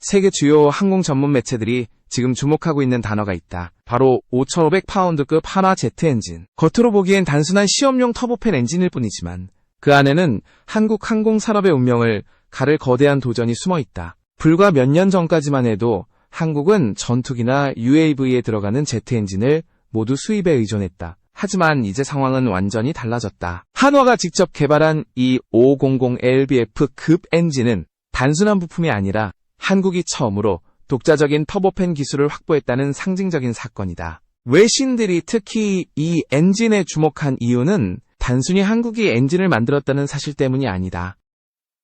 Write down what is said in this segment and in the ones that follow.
세계 주요 항공 전문 매체들이 지금 주목하고 있는 단어가 있다. 바로 5,500파운드급 한화 제트 엔진. 겉으로 보기엔 단순한 시험용 터보팬 엔진일 뿐이지만 그 안에는 한국 항공산업의 운명을 가를 거대한 도전이 숨어 있다. 불과 몇 년 전까지만 해도 한국은 전투기나 UAV에 들어가는 제트 엔진을 모두 수입에 의존했다. 하지만 이제 상황은 완전히 달라졌다. 한화가 직접 개발한 이 500LBF급 엔진은 단순한 부품이 아니라 한국이 처음으로 독자적인 터보팬 기술을 확보했다는 상징적인 사건이다. 외신들이 특히 이 엔진에 주목한 이유는 단순히 한국이 엔진을 만들었다는 사실 때문이 아니다.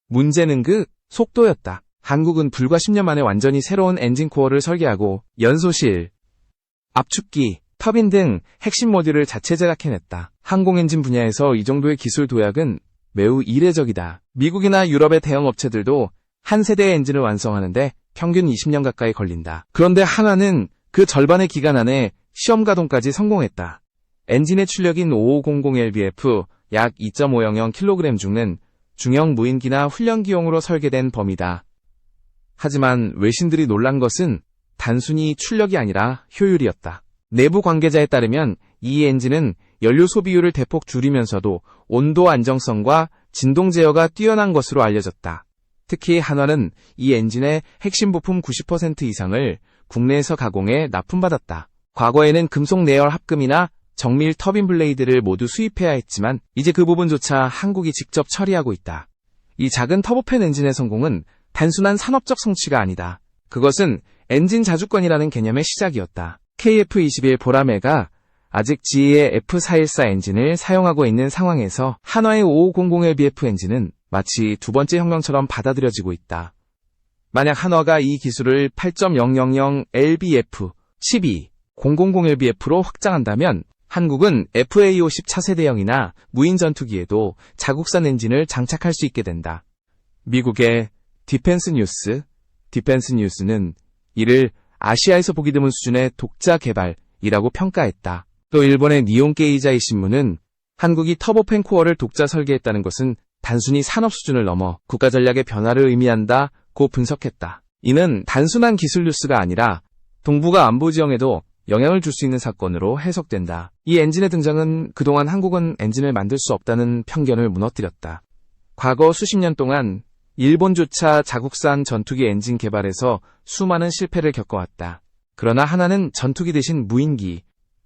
문제는 그 속도였다. 한국은 불과 10년 만에 완전히 새로운 엔진 코어를 설계하고 연소실, 압축기, 터빈 등 핵심 모듈을 자체 제작해냈다. 항공엔진 분야에서 이 정도의 기술 도약은 매우 이례적이다. 미국이나 유럽의 대형 업체들도 한 세대의 엔진을 완성하는데 평균 20년 가까이 걸린다. 그런데 한화는 그 절반의 기간 안에 시험 가동까지 성공했다. 엔진의 출력인 5500LBF 약 2.500kg 중은 중형 무인기나 훈련기용으로 설계된 범위다. 하지만 외신들이 놀란 것은 단순히 출력이 아니라 효율이었다. 내부 관계자에 따르면 이 엔진은 연료 소비율을 대폭 줄이면서도 온도 안정성과 진동 제어가 뛰어난 것으로 알려졌다. 특히 한화는 이 엔진의 핵심 부품 90% 이상을 국내에서 가공해 납품받았다. 과거에는 금속 내열 합금이나 정밀 터빈 블레이드를 모두 수입해야 했지만 이제 그 부분조차 한국이 직접 처리하고 있다. 이 작은 터보팬 엔진의 성공은 단순한 산업적 성취가 아니다. 그것은 엔진 자주권이라는 개념의 시작이었다. KF-21 보라매가 아직 GE의 F414 엔진을 사용하고 있는 상황에서 한화의 5500LBF 엔진은 마치 두 번째 혁명처럼 받아들여지고 있다. 만약 한화가 이 기술을 8.000LBF, 12000LBF로 확장한다면 한국은 FA-50 차세대형이나 무인 전투기에도 자국산 엔진을 장착할 수 있게 된다. 미국의 디펜스 뉴스는 이를 아시아에서 보기 드문 수준의 독자 개발이라고 평가했다. 또 일본의 니혼케이자이 신문은 한국이 터보팬 코어를 독자 설계했다는 것은 단순히 산업 수준을 넘어 국가 전략의 변화를 의미한다고 분석했다. 이는 단순한 기술 뉴스가 아니라 동북아 안보 지형에도 영향을 줄 수 있는 사건으로 해석된다. 이 엔진의 등장은 그동안 한국은 엔진을 만들 수 없다는 편견을 무너뜨렸다. 과거 수십 년 동안 일본조차 자국산 전투기 엔진 개발에서 수많은 실패를 겪어왔다. 그러나 한화는 전투기 대신 무인기,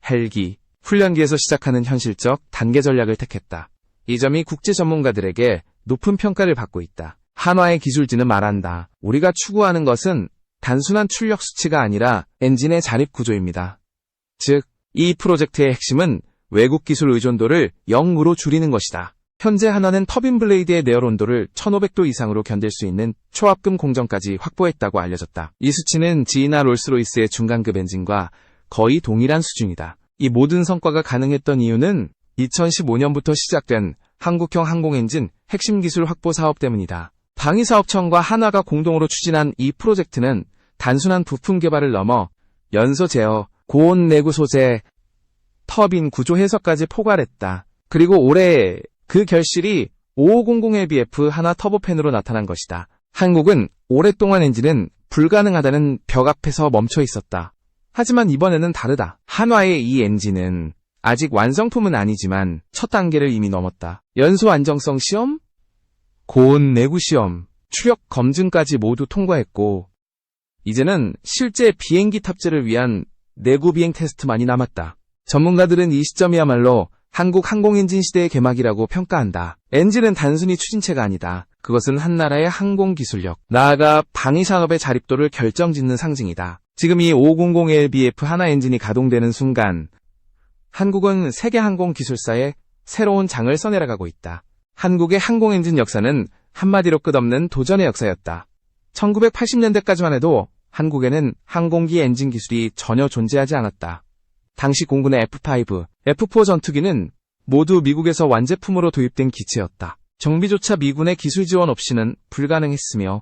헬기, 훈련기에서 시작하는 현실적 단계 전략을 택했다. 이 점이 국제 전문가들에게 높은 평가를 받고 있다. 한화의 기술진은 말한다. 우리가 추구하는 것은 단순한 출력 수치가 아니라 엔진의 잔입 구조입니다. 즉, 이 프로젝트의 핵심은 외국 기술 의존도를 0으로 줄이는 것이다. 현재 한화는 터빈 블레이드의 내열 온도를 1500도 이상으로 견딜 수 있는 초압금 공정까지 확보했다고 알려졌다. 이 수치는 GE나 롤스로이스의 중간급 엔진과 거의 동일한 수준이다. 이 모든 성과가 가능했던 이유는 2015년부터 시작된 한국형 항공엔진 핵심 기술 확보 사업 때문이다. 방위사업청과 한화가 공동으로 추진한 이 프로젝트는 단순한 부품 개발을 넘어 연소 제어, 고온 내구 소재, 터빈 구조 해석까지 포괄했다. 그리고 올해 그 결실이 5500LBF 한화 터보팬으로 나타난 것이다. 한국은 오랫동안 엔진은 불가능하다는 벽 앞에서 멈춰 있었다. 하지만 이번에는 다르다. 한화의 이 엔진은 아직 완성품은 아니지만 첫 단계를 이미 넘었다. 연소 안정성 시험, 고온 내구 시험, 추력 검증까지 모두 통과했고 이제는 실제 비행기 탑재를 위한 내구 비행 테스트만이 남았다. 전문가들은 이 시점이야말로 한국 항공엔진 시대의 개막이라고 평가한다. 엔진은 단순히 추진체가 아니다. 그것은 한 나라의 항공기술력, 나아가 방위산업의 자립도를 결정짓는 상징이다. 지금 이 500LBF 한화 엔진이 가동되는 순간 한국은 세계 항공기술사에 새로운 장을 써내려가고 있다. 한국의 항공엔진 역사는 한마디로 끝없는 도전의 역사였다. 1980년대까지만 해도 한국에는 항공기 엔진 기술이 전혀 존재하지 않았다. 당시 공군의 F5, F4 전투기는 모두 미국에서 완제품으로 도입된 기체였다. 정비조차 미군의 기술 지원 없이는 불가능했으며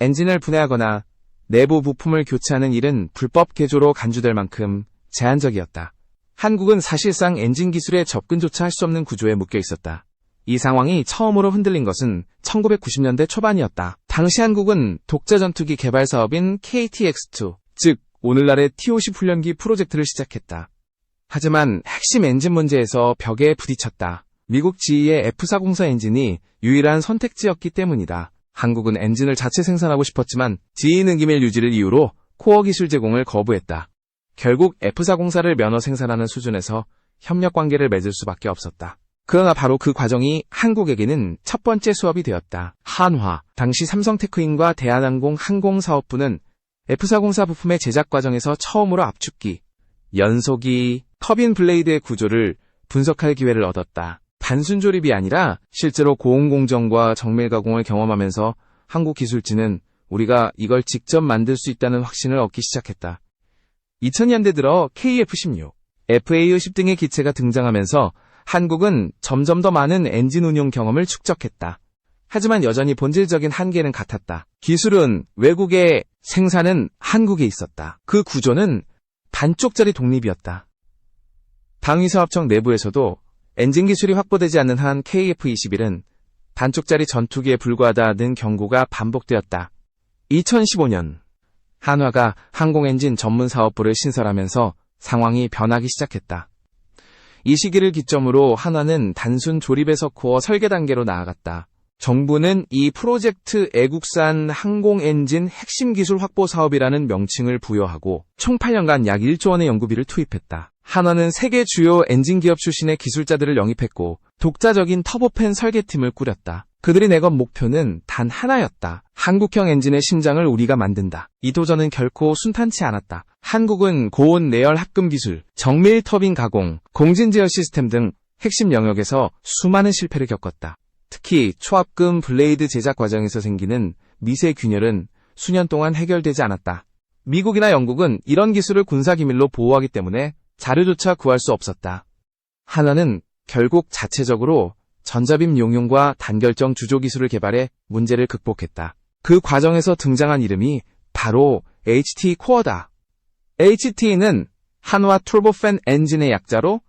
엔진을 분해하거나 내부 부품을 교체하는 일은 불법 개조로 간주될 만큼 제한적이었다. 한국은 사실상 엔진 기술에 접근조차 할 수 없는 구조에 묶여 있었다. 이 상황이 처음으로 흔들린 것은 1990년대 초반이었다. 당시 한국은 독자 전투기 개발 사업인 KTX-2, 즉 오늘날의 T-50 훈련기 프로젝트를 시작했다. 하지만 핵심 엔진 문제에서 벽에 부딪혔다. 미국 GE의 F404 엔진이 유일한 선택지였기 때문이다. 한국은 엔진을 자체 생산하고 싶었지만 GE 능기밀 유지를 이유로 코어 기술 제공을 거부했다. 결국 F404를 면허 생산하는 수준에서 협력 관계를 맺을 수밖에 없었다. 그러나 바로 그 과정이 한국에게는 첫 번째 수업이 되었다. 한화, 당시 삼성테크인과 대한항공 항공사업부는 F404 부품의 제작 과정에서 처음으로 압축기, 연소기, 터빈 블레이드의 구조를 분석할 기회를 얻었다. 단순 조립이 아니라 실제로 고온 공정과 정밀 가공을 경험하면서 한국 기술진은 우리가 이걸 직접 만들 수 있다는 확신을 얻기 시작했다. 2000년대 들어 KF-16, FA-10 등의 기체가 등장하면서 한국은 점점 더 많은 엔진 운용 경험을 축적했다. 하지만 여전히 본질적인 한계는 같았다. 기술은 외국에, 생산은 한국에 있었다. 그 구조는 반쪽짜리 독립이었다. 방위사업청 내부에서도 엔진 기술이 확보되지 않는 한 KF-21은 반쪽짜리 전투기에 불과하다는 경고가 반복되었다. 2015년 한화가 항공엔진 전문사업부를 신설하면서 상황이 변하기 시작했다. 이 시기를 기점으로 한화는 단순 조립에서 코어 설계 단계로 나아갔다. 정부는 이 프로젝트 애국산 항공엔진 핵심 기술 확보 사업이라는 명칭을 부여하고 총 8년간 약 1조 원의 연구비를 투입했다. 한화는 세계 주요 엔진 기업 출신의 기술자들을 영입했고 독자적인 터보팬 설계팀을 꾸렸다. 그들이 내건 목표는 단 하나였다. 한국형 엔진의 심장을 우리가 만든다. 이 도전은 결코 순탄치 않았다. 한국은 고온 내열 합금 기술, 정밀 터빈 가공, 공진 제어 시스템 등 핵심 영역에서 수많은 실패를 겪었다. 특히 초합금 블레이드 제작 과정에서 생기는 미세 균열은 수년 동안 해결되지 않았다. 미국이나 영국은 이런 기술을 군사기밀로 보호하기 때문에 자료조차 구할 수 없었다. 한화는 결국 자체적으로 전자빔 용융과 단결정 주조 기술을 개발해 문제를 극복했다. 그 과정에서 등장한 이름이 바로 HT 코어다. HT는 한화 turbofan 엔진의 약자로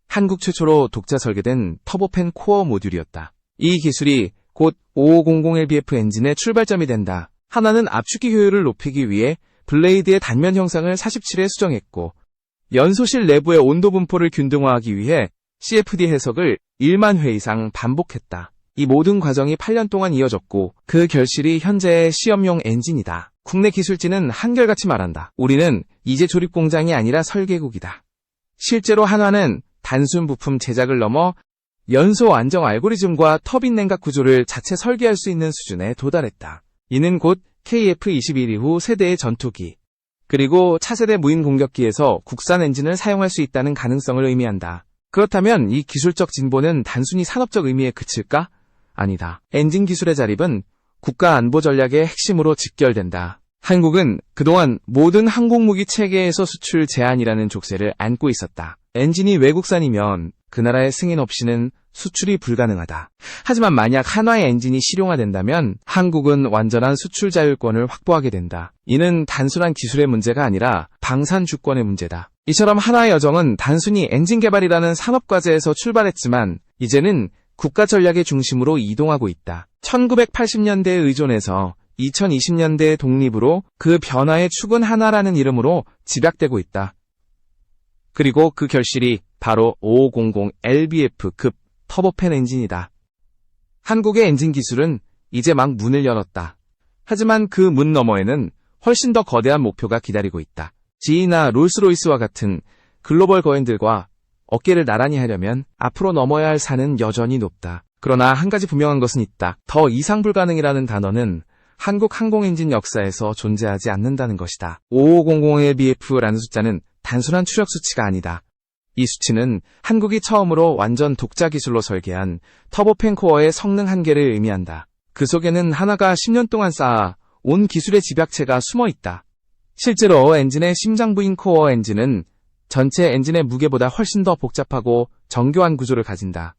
한국 최초로 독자 설계된 터보팬 코어 모듈이었다. 이 기술이 곧 5500LBF 엔진의 출발점이 된다. 한화는 압축기 효율을 높이기 위해 블레이드의 단면 형상을 47에 수정했고 연소실 내부의 온도 분포를 균등화하기 위해 CFD 해석을 1만 회 이상 반복했다. 이 모든 과정이 8년 동안 이어졌고 그 결실이 현재의 시험용 엔진이다. 국내 기술진은 한결같이 말한다. 우리는 이제 조립 공장이 아니라 설계국이다. 실제로 한화는 단순 부품 제작을 넘어 연소 안정 알고리즘과 터빈 냉각 구조를 자체 설계할 수 있는 수준에 도달했다. 이는 곧 KF-21 이후 세대의 전투기, 그리고 차세대 무인 공격기에서 국산 엔진을 사용할 수 있다는 가능성을 의미한다. 그렇다면 이 기술적 진보는 단순히 산업적 의미에 그칠까? 아니다. 엔진 기술의 자립은 국가 안보 전략의 핵심으로 직결된다. 한국은 그동안 모든 항공무기 체계에서 수출 제한이라는 족쇄를 안고 있었다. 엔진이 외국산이면 그 나라의 승인 없이는 수출이 불가능하다. 하지만 만약 한화의 엔진이 실용화된다면 한국은 완전한 수출 자율권을 확보하게 된다. 이는 단순한 기술의 문제가 아니라 방산 주권의 문제다. 이처럼 한화의 여정은 단순히 엔진 개발이라는 산업과제에서 출발했지만 이제는 국가 전략의 중심으로 이동하고 있다. 1980년대에 의존해서 2020년대의 독립으로 그 변화의 축은 한화라는 이름으로 집약되고 있다. 그리고 그 결실이 바로 5500LBF급 터보팬 엔진이다. 한국의 엔진 기술은 이제 막 문을 열었다. 하지만 그 문 너머에는 훨씬 더 거대한 목표가 기다리고 있다. GE나 롤스로이스와 같은 글로벌 거인들과 어깨를 나란히 하려면 앞으로 넘어야 할 산은 여전히 높다. 그러나 한 가지 분명한 것은 있다. 더 이상 불가능이라는 단어는 한국 항공엔진 역사에서 존재하지 않는다는 것이다. 5500LBF라는 숫자는 단순한 추력 수치가 아니다. 이 수치는 한국이 처음으로 완전 독자 기술로 설계한 터보팬 코어의 성능 한계를 의미한다. 그 속에는 한화가 10년 동안 쌓아 온 기술의 집약체가 숨어 있다. 실제로 엔진의 심장부인 코어 엔진은 전체 엔진의 무게보다 훨씬 더 복잡하고 정교한 구조를 가진다.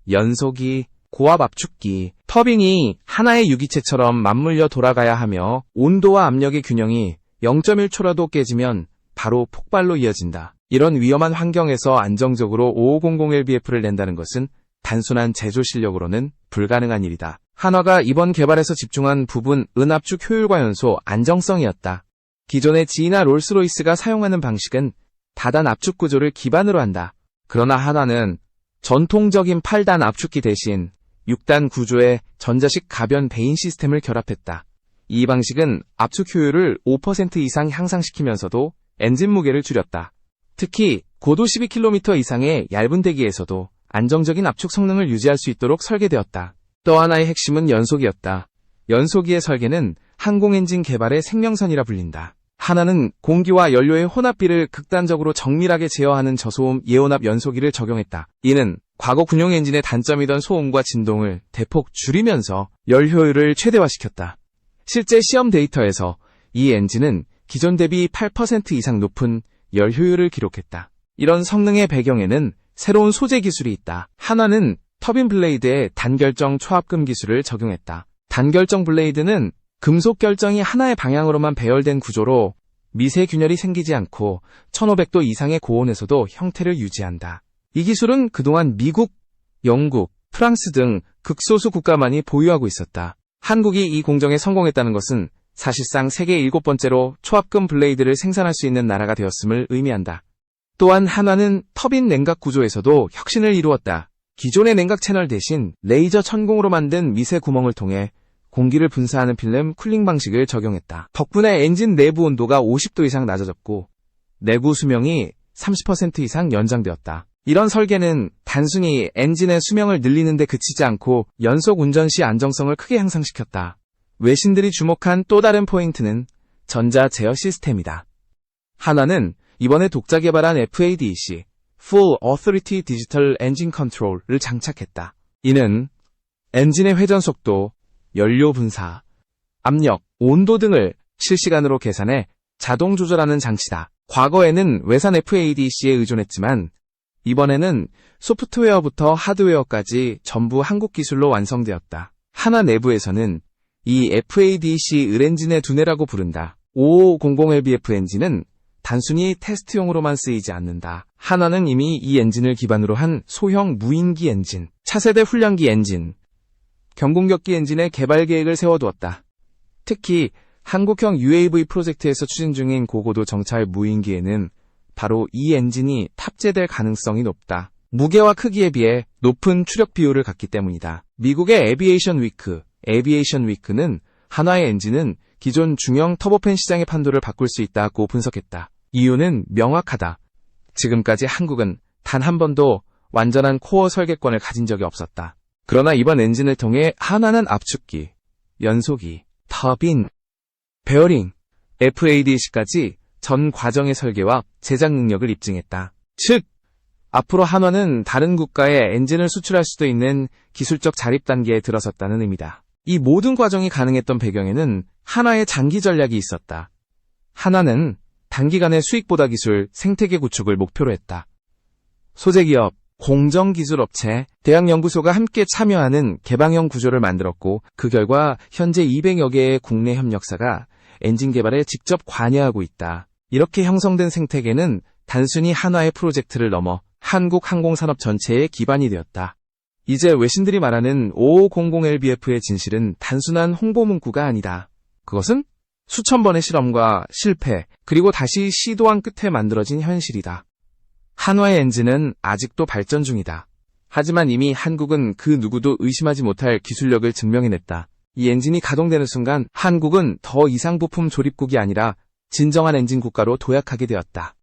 연소기, 고압 압축기, 터빈이 하나의 유기체처럼 맞물려 돌아가야 하며 온도와 압력의 균형이 0.1초라도 깨지면 바로 폭발로 이어진다. 이런 위험한 환경에서 안정적으로 5500LBF를 낸다는 것은 단순한 제조 실력으로는 불가능한 일이다. 한화가 이번 개발에서 집중한 부분 은압축 효율과 연소, 안정성이었다. 기존의 지나 롤스로이스가 사용하는 방식은 다단 압축 구조를 기반으로 한다. 그러나 한화는 전통적인 8단 압축기 대신 6단 구조의 전자식 가변 배인 시스템을 결합했다. 이 방식은 압축 효율을 5% 이상 향상시키면서도 엔진 무게를 줄였다. 특히 고도 12km 이상의 얇은 대기에서도 안정적인 압축 성능을 유지할 수 있도록 설계되었다. 또 하나의 핵심은 연소기였다. 연소기의 설계는 항공엔진 개발의 생명선이라 불린다. 하나는 공기와 연료의 혼합비를 극단적으로 정밀하게 제어하는 저소음 예온압 연소기를 적용했다. 이는 과거 군용 엔진의 단점이던 소음과 진동을 대폭 줄이면서 열 효율을 최대화시켰다. 실제 시험 데이터에서 이 엔진은 기존 대비 8% 이상 높은 열 효율을 기록했다. 이런 성능의 배경에는 새로운 소재 기술이 있다. 한화는 터빈 블레이드에 단결정 초합금 기술을 적용했다. 단결정 블레이드는 금속 결정이 하나의 방향으로만 배열된 구조로 미세 균열이 생기지 않고 1500도 이상의 고온에서도 형태를 유지한다. 이 기술은 그동안 미국, 영국, 프랑스 등 극소수 국가만이 보유하고 있었다. 한국이 이 공정에 성공했다는 것은 사실상 세계 7번째로 초합금 블레이드를 생산할 수 있는 나라가 되었음을 의미한다. 또한 한화는 터빈 냉각 구조에서도 혁신을 이루었다. 기존의 냉각 채널 대신 레이저 천공으로 만든 미세 구멍을 통해 공기를 분사하는 필름 쿨링 방식을 적용했다. 덕분에 엔진 내부 온도가 50도 이상 낮아졌고 내구 수명이 30% 이상 연장되었다. 이런 설계는 단순히 엔진의 수명을 늘리는 데 그치지 않고 연속 운전 시 안정성을 크게 향상시켰다. 외신들이 주목한 또 다른 포인트는 전자 제어 시스템이다. 한화는 이번에 독자 개발한 FADEC, Full Authority Digital Engine Control을 장착했다. 이는 엔진의 회전 속도, 연료 분사, 압력, 온도 등을 실시간으로 계산해 자동 조절하는 장치다. 과거에는 외산 FADC에 의존했지만 이번에는 소프트웨어부터 하드웨어까지 전부 한국 기술로 완성되었다. 한화 내부에서는 이 FADC 을엔진의 두뇌라고 부른다. 5500LBF 엔진은 단순히 테스트용으로만 쓰이지 않는다. 한화는 이미 이 엔진을 기반으로 한 소형 무인기 엔진, 차세대 훈련기 엔진, 경공격기 엔진의 개발 계획을 세워두었다. 특히 한국형 UAV 프로젝트에서 추진 중인 고고도 정찰 무인기에는 바로 이 엔진이 탑재될 가능성이 높다. 무게와 크기에 비해 높은 추력 비율을 갖기 때문이다. 미국의 에비에이션 위크는 한화의 엔진은 기존 중형 터보팬 시장의 판도를 바꿀 수 있다고 분석했다. 이유는 명확하다. 지금까지 한국은 단 한 번도 완전한 코어 설계권을 가진 적이 없었다. 그러나 이번 엔진을 통해 한화는 압축기, 연소기, 터빈, 베어링, FADC까지 전 과정의 설계와 제작 능력을 입증했다. 즉, 앞으로 한화는 다른 국가에 엔진을 수출할 수도 있는 기술적 자립 단계에 들어섰다는 의미다. 이 모든 과정이 가능했던 배경에는 한화의 장기 전략이 있었다. 한화는 단기간의 수익보다 기술, 생태계 구축을 목표로 했다. 소재기업, 공정기술업체, 대학연구소가 함께 참여하는 개방형 구조를 만들었고 그 결과 현재 200여 개의 국내 협력사가 엔진 개발에 직접 관여하고 있다. 이렇게 형성된 생태계는 단순히 한화의 프로젝트를 넘어 한국 항공산업 전체의 기반이 되었다. 이제 외신들이 말하는 5500LBF의 진실은 단순한 홍보 문구가 아니다. 그것은 수천 번의 실험과 실패, 그리고 다시 시도한 끝에 만들어진 현실이다. 한화의 엔진은 아직도 발전 중이다. 하지만 이미 한국은 그 누구도 의심하지 못할 기술력을 증명해냈다. 이 엔진이 가동되는 순간 한국은 더 이상 부품 조립국이 아니라 진정한 엔진 국가로 도약하게 되었다.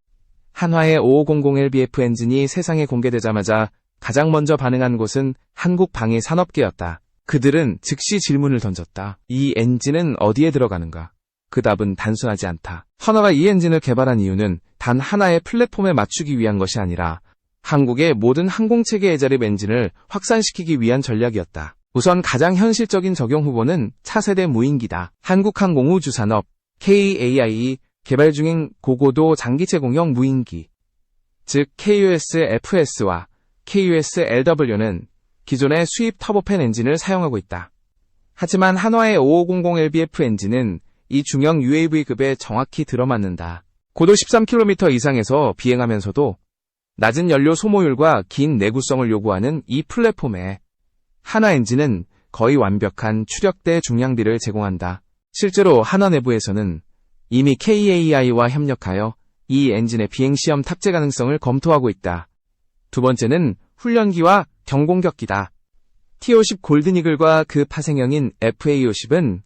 한화의 5500LBF 엔진이 세상에 공개되자마자 가장 먼저 반응한 곳은 한국 방위 산업계였다. 그들은 즉시 질문을 던졌다. 이 엔진은 어디에 들어가는가? 그 답은 단순하지 않다. 한화가 이 엔진을 개발한 이유는 단 하나의 플랫폼에 맞추기 위한 것이 아니라 한국의 모든 항공체계 예자립 엔진을 확산시키기 위한 전략이었다. 우선 가장 현실적인 적용 후보는 차세대 무인기다. 한국항공우주산업 KAI 개발 중인 고고도 장기제공형 무인기, 즉 KUS-FS와 KUS-LW는 기존의 수입 터보팬 엔진을 사용하고 있다. 하지만 한화의 5500LBF 엔진은 이 중형 UAV급에 정확히 들어맞는다. 고도 13km 이상에서 비행하면서도 낮은 연료 소모율과 긴 내구성을 요구하는 이 플랫폼에 한화 엔진은 거의 완벽한 추력대 중량비를 제공한다. 실제로 한화 내부에서는 이미 KAI와 협력하여 이 엔진의 비행시험 탑재 가능성을 검토하고 있다. 두 번째는 훈련기와 경공격기다. T-50 골든이글과 그 파생형인 FA-50은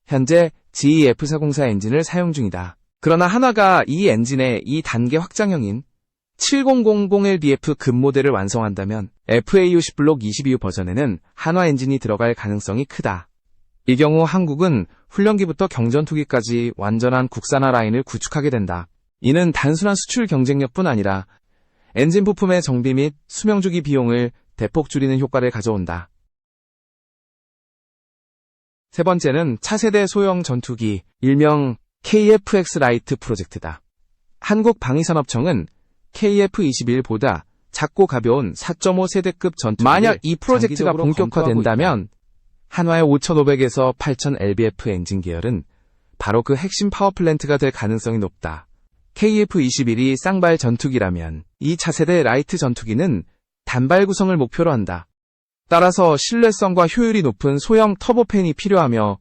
현재 GE F404 엔진을 사용 중이다. 그러나 한화가 이 엔진의 2단계 확장형인 7000LBF 급 모델을 완성한다면 FA-50 블록 22호 버전에는 한화 엔진이 들어갈 가능성이 크다. 이 경우 한국은 훈련기부터 경전투기까지 완전한 국산화 라인을 구축하게 된다. 이는 단순한 수출 경쟁력뿐 아니라 엔진 부품의 정비 및 수명주기 비용을 대폭 줄이는 효과를 가져온다. 세 번째는 차세대 소형 전투기, 일명 KF-X 라이트 프로젝트다. 한국방위산업청은 KF-21보다 작고 가벼운 4.5 세대급 전투기를 만약 이 프로젝트가 본격화된다면 한화의 5500에서 8000 LBF 엔진 계열은 바로 그 핵심 파워플랜트가 될 가능성이 높다. KF-21이 쌍발 전투기라면 이 차세대 라이트 전투기는 단발 구성을 목표로 한다. 따라서 신뢰성과 효율이 높은 소형 터보팬이 필요하며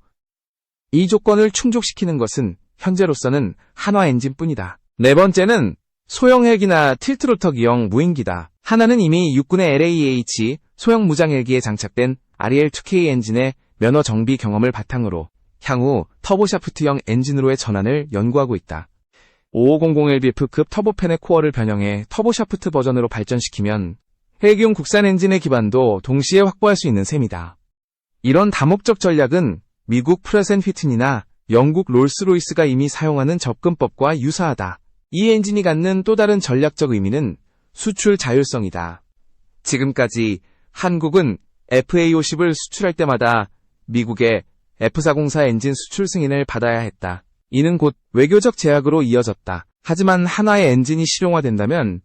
이 조건을 충족시키는 것은 현재로서는 한화 엔진뿐이다. 네 번째는 소형 헬기나 틸트로터 기형 무인기다. 한화는 이미 육군의 LAH 소형 무장 헬기에 장착된 REL-2K 엔진의 면허 정비 경험을 바탕으로 향후 터보샤프트형 엔진으로의 전환을 연구하고 있다. 5500LBF급 터보팬의 코어를 변형해 터보샤프트 버전으로 발전시키면 헬기용 국산 엔진의 기반도 동시에 확보할 수 있는 셈이다. 이런 다목적 전략은 미국 프레센 휘튼이나 영국 롤스로이스가 이미 사용하는 접근법과 유사하다. 이 엔진이 갖는 또 다른 전략적 의미는 수출 자율성이다. 지금까지 한국은 FA-50을 수출할 때마다 미국의 F404 엔진 수출 승인을 받아야 했다. 이는 곧 외교적 제약으로 이어졌다. 하지만 한화의 엔진이 실용화된다면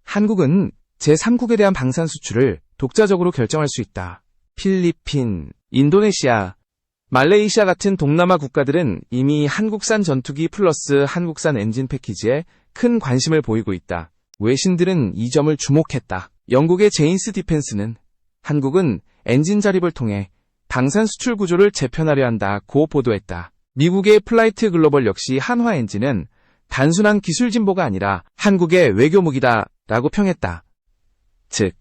한국은 제3국에 대한 방산 수출을 독자적으로 결정할 수 있다. 필리핀, 인도네시아, 말레이시아 같은 동남아 국가들은 이미 한국산 전투기 플러스 한국산 엔진 패키지에 큰 관심을 보이고 있다. 외신들은 이 점을 주목했다. 영국의 제인스 디펜스는 한국은 엔진 자립을 통해 방산 수출 구조를 재편하려 한다고 보도했다. 미국의 플라이트 글로벌 역시 한화 엔진은 단순한 기술 진보가 아니라 한국의 외교무기다 라고 평했다. 즉,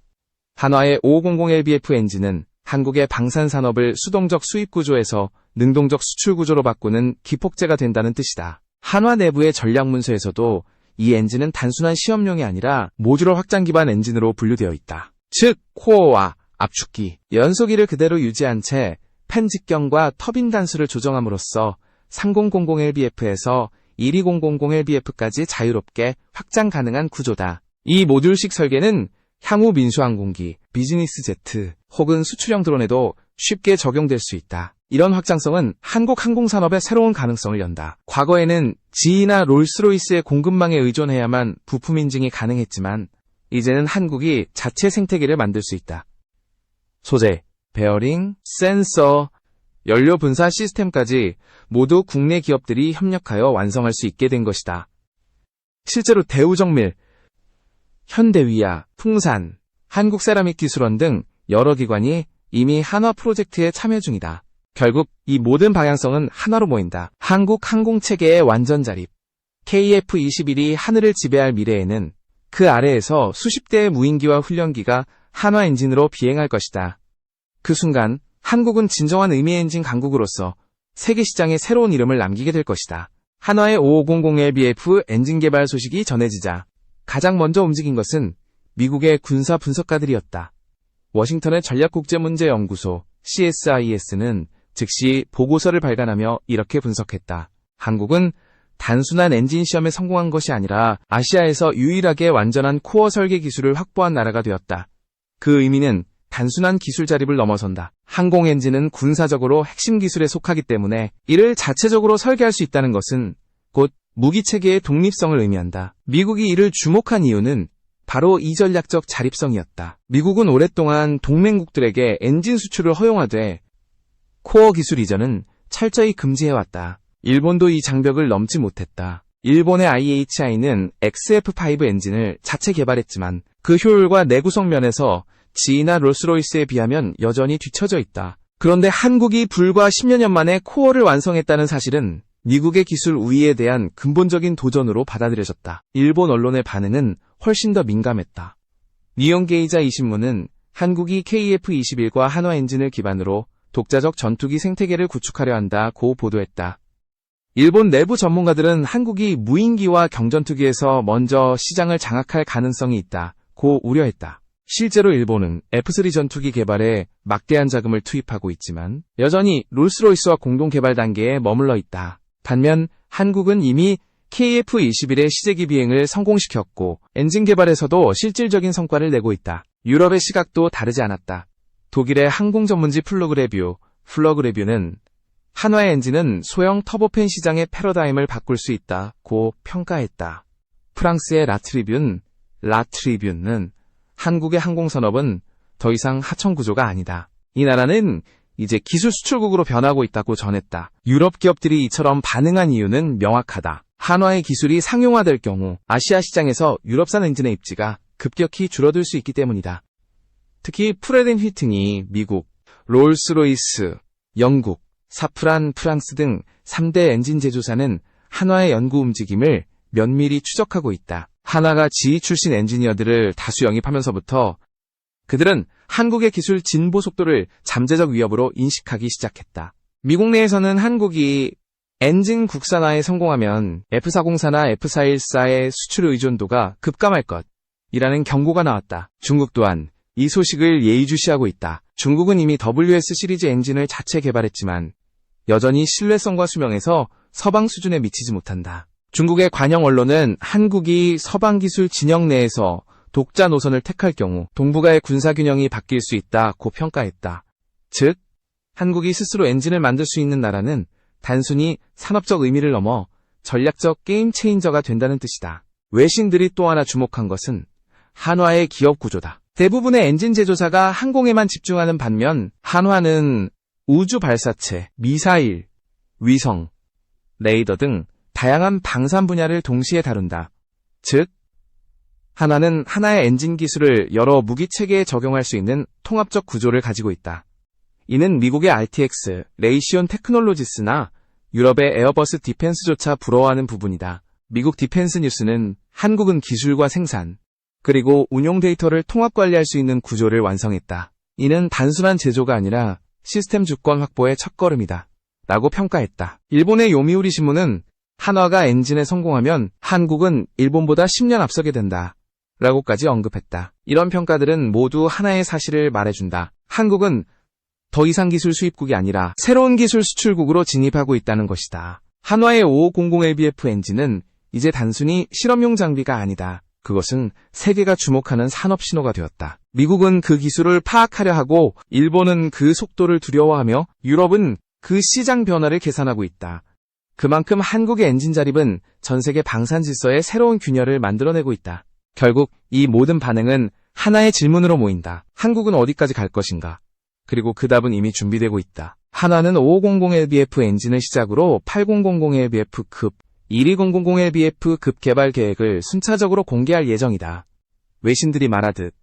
한화의 5500LBF 엔진은 한국의 방산 산업을 수동적 수입 구조에서 능동적 수출 구조로 바꾸는 기폭제가 된다는 뜻이다. 한화 내부의 전략 문서에서도 이 엔진은 단순한 시험용이 아니라 모듈러 확장 기반 엔진으로 분류되어 있다. 즉, 코어와 압축기, 연소기를 그대로 유지한 채 팬 직경과 터빈 단수를 조정함으로써 3000LBF에서 12000LBF까지 자유롭게 확장 가능한 구조다. 이 모듈식 설계는 향후 민수항공기, 비즈니스 제트 혹은 수출형 드론에도 쉽게 적용될 수 있다. 이런 확장성은 한국 항공산업의 새로운 가능성을 연다. 과거에는 GE나 롤스로이스의 공급망에 의존해야만 부품 인증이 가능했지만 이제는 한국이 자체 생태계를 만들 수 있다. 소재, 베어링, 센서, 연료 분사 시스템까지 모두 국내 기업들이 협력하여 완성할 수 있게 된 것이다. 실제로 대우정밀, 현대위아, 풍산, 한국세라믹기술원 등 여러 기관이 이미 한화 프로젝트에 참여 중이다. 결국 이 모든 방향성은 하나로 모인다. 한국 항공체계의 완전 자립. KF-21이 하늘을 지배할 미래에는 그 아래에서 수십 대의 무인기와 훈련기가 한화 엔진으로 비행할 것이다. 그 순간 한국은 진정한 의미 엔진 강국으로서 세계 시장에 새로운 이름을 남기게 될 것이다. 한화의 5500LBF 엔진 개발 소식이 전해지자 가장 먼저 움직인 것은 미국의 군사 분석가들이었다. 워싱턴의 전략국제문제연구소 CSIS는 즉시 보고서를 발간하며 이렇게 분석했다. 한국은 단순한 엔진 시험에 성공한 것이 아니라 아시아에서 유일하게 완전한 코어 설계 기술을 확보한 나라가 되었다. 그 의미는 단순한 기술 자립을 넘어선다. 항공 엔진은 군사적으로 핵심 기술에 속하기 때문에 이를 자체적으로 설계할 수 있다는 것은 곧 무기체계의 독립성을 의미한다. 미국이 이를 주목한 이유는 바로 이 전략적 자립성이었다. 미국은 오랫동안 동맹국들에게 엔진 수출을 허용하되 코어 기술 이전은 철저히 금지해왔다. 일본도 이 장벽을 넘지 못했다. 일본의 IHI는 XF5 엔진을 자체 개발했지만 그 효율과 내구성 면에서 GE나 롤스로이스에 비하면 여전히 뒤처져 있다. 그런데 한국이 불과 10여 년 만에 코어를 완성했다는 사실은 미국의 기술 우위에 대한 근본적인 도전으로 받아들여졌다. 일본 언론의 반응은 훨씬 더 민감했다. 니혼게이자 이 신문은 한국이 KF-21과 한화 엔진을 기반으로 독자적 전투기 생태계를 구축하려 한다고 보도했다. 일본 내부 전문가들은 한국이 무인기와 경전투기에서 먼저 시장을 장악할 가능성이 있다고 우려했다. 실제로 일본은 F3 전투기 개발에 막대한 자금을 투입하고 있지만 여전히 롤스로이스와 공동 개발 단계에 머물러 있다. 반면 한국은 이미 KF-21의 시제기 비행을 성공시켰고 엔진 개발에서도 실질적인 성과를 내고 있다. 유럽의 시각도 다르지 않았다. 독일의 항공 전문지 플러그레뷰는 한화의 엔진은 소형 터보팬 시장의 패러다임을 바꿀 수 있다고 평가했다. 프랑스의 라트리뷴은 한국의 항공산업은 더 이상 하청 구조가 아니다. 이 나라는 이제 기술 수출국으로 변하고 있다고 전했다. 유럽 기업들이 이처럼 반응한 이유는 명확하다. 한화의 기술이 상용화될 경우 아시아 시장에서 유럽산 엔진의 입지가 급격히 줄어들 수 있기 때문이다. 특히 프레덴휘팅이 미국, 롤스로이스, 영국, 사프란, 프랑스 등 3대 엔진 제조사는 한화의 연구 움직임을 면밀히 추적하고 있다. 한화가 지휘 출신 엔지니어들을 다수 영입하면서부터 그들은 한국의 기술 진보 속도를 잠재적 위협으로 인식하기 시작했다. 미국 내에서는 한국이 엔진 국산화에 성공하면 F404나 F414의 수출 의존도가 급감할 것이라는 경고가 나왔다. 중국 또한 이 소식을 예의주시하고 있다. 중국은 이미 WS 시리즈 엔진을 자체 개발했지만 여전히 신뢰성과 수명에서 서방 수준에 미치지 못한다. 중국의 관영 언론은 한국이 서방 기술 진영 내에서 독자 노선을 택할 경우 동북아의 군사균형이 바뀔 수 있다고 평가했다. 즉, 한국이 스스로 엔진을 만들 수 있는 나라는 단순히 산업적 의미를 넘어 전략적 게임 체인저가 된다는 뜻이다. 외신들이 또 하나 주목한 것은 한화의 기업 구조다. 대부분의 엔진 제조사가 항공에만 집중하는 반면 한화는 우주 발사체, 미사일, 위성, 레이더 등 다양한 방산 분야를 동시에 다룬다. 즉, 한화는 하나의 엔진 기술을 여러 무기 체계에 적용할 수 있는 통합적 구조를 가지고 있다. 이는 미국의 RTX, 레이시온 테크놀로지스나 유럽의 에어버스 디펜스조차 부러워하는 부분이다. 미국 디펜스 뉴스는 한국은 기술과 생산, 그리고 운용 데이터를 통합 관리할 수 있는 구조를 완성했다. 이는 단순한 제조가 아니라 시스템 주권 확보의 첫걸음이다. 라고 평가했다. 일본의 요미우리 신문은 한화가 엔진에 성공하면 한국은 일본보다 10년 앞서게 된다. 라고까지 언급했다. 이런 평가들은 모두 하나의 사실을 말해준다. 한국은 더 이상 기술 수입국이 아니라 새로운 기술 수출국으로 진입하고 있다는 것이다. 한화의 5500LBF 엔진은 이제 단순히 실험용 장비가 아니다. 그것은 세계가 주목하는 산업 신호가 되었다. 미국은 그 기술을 파악하려 하고 일본은 그 속도를 두려워하며 유럽은 그 시장 변화를 계산하고 있다. 그만큼 한국의 엔진 자립은 전 세계 방산 질서의 새로운 균열을 만들어내고 있다. 결국 이 모든 반응은 하나의 질문으로 모인다. 한국은 어디까지 갈 것인가? 그리고 그 답은 이미 준비되고 있다. 한화는 5500LBF 엔진을 시작으로 8000LBF급, 22000LBF급 개발 계획을 순차적으로 공개할 예정이다. 외신들이 말하듯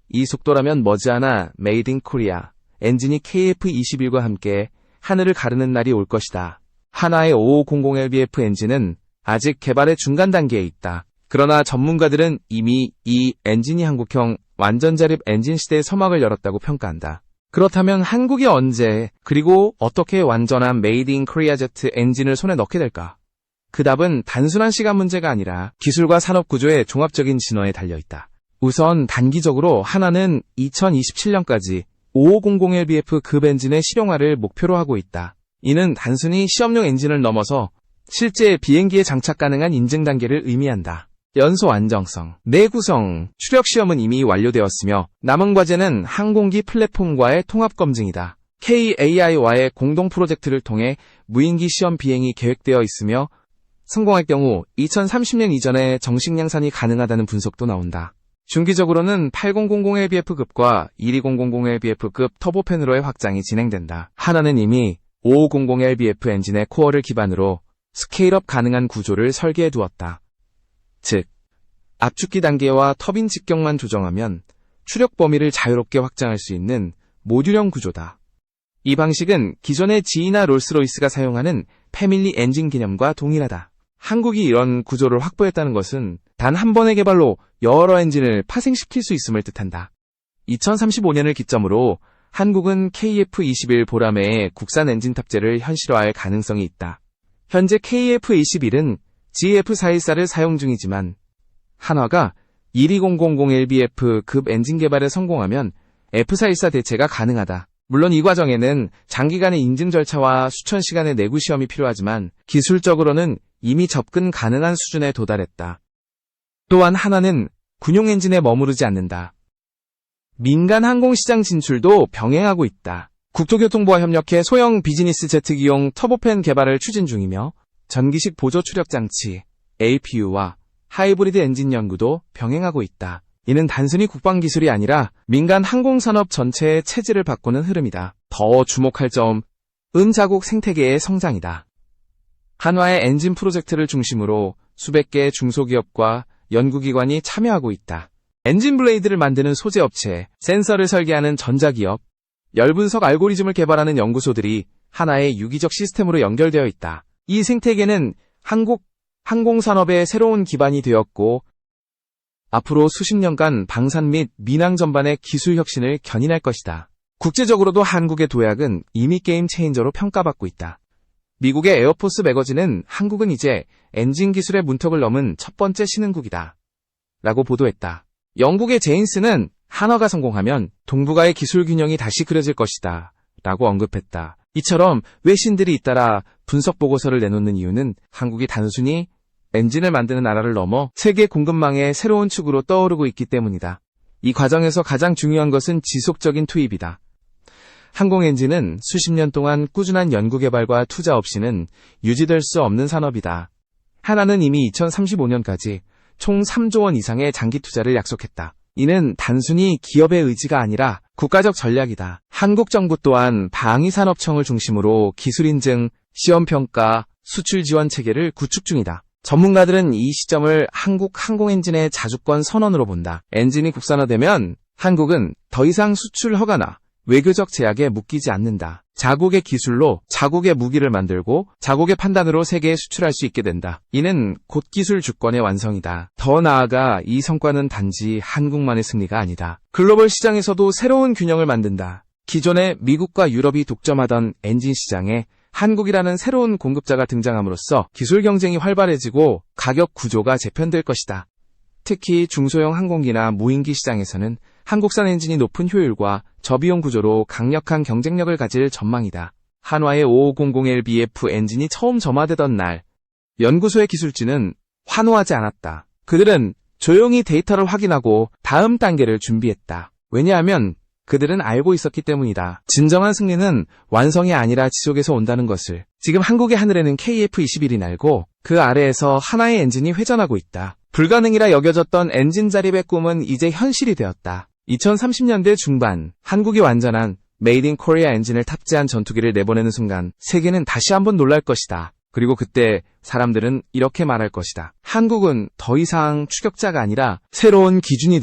이 속도라면 머지않아 메이드 인 코리아 엔진이 KF-21과 함께 하늘을 가르는 날이 올 것이다. 한화의 5500LBF 엔진은 아직 개발의 중간 단계에 있다. 그러나 전문가들은 이미 이 엔진이 한국형 완전자립 엔진 시대의 서막을 열었다고 평가한다. 그렇다면 한국이 언제 그리고 어떻게 완전한 메이드 인 코리아 제트 엔진을 손에 넣게 될까? 그 답은 단순한 시간 문제가 아니라 기술과 산업 구조의 종합적인 진화에 달려있다. 우선 단기적으로 한화는 2027년까지 5500LBF급 엔진의 실용화를 목표로 하고 있다. 이는 단순히 시험용 엔진을 넘어서 실제 비행기에 장착 가능한 인증 단계를 의미한다. 연소 안정성, 내구성, 추력 시험은 이미 완료되었으며 남은 과제는 항공기 플랫폼과의 통합 검증이다. KAI와의 공동 프로젝트를 통해 무인기 시험 비행이 계획되어 있으며 성공할 경우 2030년 이전에 정식 양산이 가능하다는 분석도 나온다. 중기적으로는 8000LBF급과 22000LBF급 터보팬으로의 확장이 진행된다. 한화는 이미 5500LBF 엔진의 코어를 기반으로 스케일업 가능한 구조를 설계해 두었다. 즉, 압축기 단계와 터빈 직경만 조정하면 추력 범위를 자유롭게 확장할 수 있는 모듈형 구조다. 이 방식은 기존의 GE나 롤스로이스가 사용하는 패밀리 엔진 개념과 동일하다. 한국이 이런 구조를 확보했다는 것은 단 한 번의 개발로 여러 엔진을 파생시킬 수 있음을 뜻한다. 2035년을 기점으로 한국은 KF-21 보라매의 국산 엔진 탑재를 현실화할 가능성이 있다. 현재 KF-21은 GF414를 사용 중이지만 한화가 1200LBF급 엔진 개발에 성공하면 F414 대체가 가능하다. 물론 이 과정에는 장기간의 인증 절차와 수천 시간의 내구 시험이 필요하지만 기술적으로는 이미 접근 가능한 수준에 도달했다. 또한 한화는 군용 엔진에 머무르지 않는다. 민간 항공시장 진출도 병행하고 있다. 국토교통부와 협력해 소형 비즈니스 제트기용 터보팬 개발을 추진 중이며 전기식 보조 추력 장치 APU와 하이브리드 엔진 연구도 병행하고 있다. 이는 단순히 국방 기술이 아니라 민간 항공산업 전체의 체질을 바꾸는 흐름이다. 더 주목할 점은 자국 생태계의 성장이다. 한화의 엔진 프로젝트를 중심으로 수백 개의 중소기업과 연구기관이 참여하고 있다. 엔진 블레이드를 만드는 소재업체, 센서를 설계하는 전자기업, 열분석 알고리즘을 개발하는 연구소들이 하나의 유기적 시스템으로 연결되어 있다. 이 생태계는 한국 항공산업의 새로운 기반이 되었고 앞으로 수십 년간 방산 및 민항 전반의 기술 혁신을 견인할 것이다. 국제적으로도 한국의 도약은 이미 게임 체인저로 평가받고 있다. 미국의 에어포스 매거진은 한국은 이제 엔진 기술의 문턱을 넘은 첫 번째 신흥국이다. 라고 보도했다. 영국의 제인스는 한화가 성공하면 동북아의 기술 균형이 다시 그려질 것이다. 라고 언급했다. 이처럼 외신들이 잇따라 분석 보고서를 내놓는 이유는 한국이 단순히 엔진을 만드는 나라를 넘어 세계 공급망의 새로운 축으로 떠오르고 있기 때문이다. 이 과정에서 가장 중요한 것은 지속적인 투입이다. 항공 엔진은 수십 년 동안 꾸준한 연구개발과 투자 없이는 유지될 수 없는 산업이다. 한화는 이미 2035년까지 총 3조 원 이상의 장기 투자를 약속했다. 이는 단순히 기업의 의지가 아니라 국가적 전략이다. 한국 정부 또한 방위산업청을 중심으로 기술 인증, 시험평가, 수출 지원 체계를 구축 중이다. 전문가들은 이 시점을 한국 항공엔진의 자주권 선언으로 본다. 엔진이 국산화되면 한국은 더 이상 수출 허가나 외교적 제약에 묶이지 않는다. 자국의 기술로 자국의 무기를 만들고 자국의 판단으로 세계에 수출할 수 있게 된다. 이는 곧 기술 주권의 완성이다. 더 나아가 이 성과는 단지 한국만의 승리가 아니다. 글로벌 시장에서도 새로운 균형을 만든다. 기존의 미국과 유럽이 독점하던 엔진 시장에 한국이라는 새로운 공급자가 등장함으로써 기술 경쟁이 활발해지고 가격 구조가 재편될 것이다. 특히 중소형 항공기나 무인기 시장에서는 한국산 엔진이 높은 효율과 저비용 구조로 강력한 경쟁력을 가질 전망이다. 한화의 5500LBF 엔진이 처음 점화되던 날, 연구소의 기술진은 환호하지 않았다. 그들은 조용히 데이터를 확인하고 다음 단계를 준비했다. 왜냐하면 그들은 알고 있었기 때문이다. 진정한 승리는 완성이 아니라 지속에서 온다는 것을. 지금 한국의 하늘에는 KF-21이 날고 그 아래에서 하나의 엔진이 회전하고 있다. 불가능이라 여겨졌던 엔진 자립의 꿈은 이제 현실이 되었다. 2030년대 중반 한국이 완전한 메이드 인 코리아 엔진을 탑재한 전투기를 내보내는 순간 세계는 다시 한번 놀랄 것이다. 그리고 그때 사람들은 이렇게 말할 것이다. 한국은 더 이상 추격자가 아니라 새로운 기준이